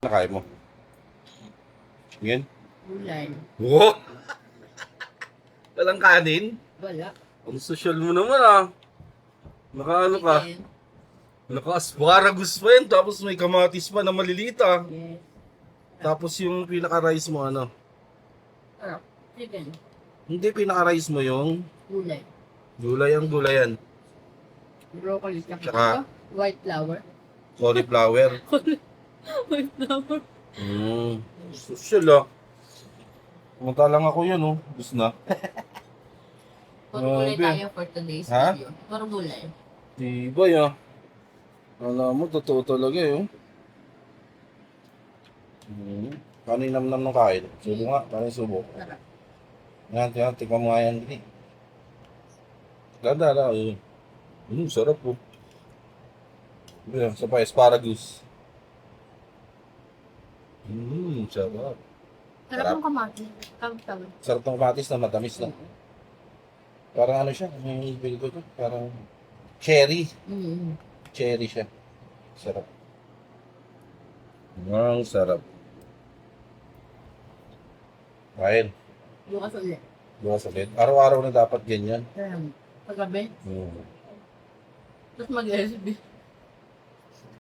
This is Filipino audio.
Nakain mo. Yan. Gulay. Wow! Walang kanin? Wala. Ang social mo naman ah. Nakaano ka? Chicken. Naka-asparagus pa yan, tapos may kamatis pa na maliliit ah. Yes. Tapos yung pinaka-rice mo ano? Ah, chicken. Hindi pinaka-rice mo yung Gulay. gulayan. Broccoli. Tsaka? White flour. Cauliflower. White flour. Social ah. Pumunta lang ako yun oh. Gusto na. Puro gulay Grabe. tayo for today's Ha? video. Puro gulay. Tibay ah. Alam mo, totoo talaga eh. Kanin nam ng kain. Subo nga, kanin subo. Sarap. Yan, tikman mo nga yan. Ganda na. Sarap po. Yan, sa pa, asparagus. Sarap. Sarap Sarap. ng kamatis. Tawag-tawag. Sarap ng kamatis na matamis na. Parang ano siya, may feel ko to. Parang cherry. Cherry siya. Sarap. Ang sarap. Kain. Bukas ulit. Bukas ulit. Araw-araw na dapat ganyan. Paggabi. Tapos mag-recipe.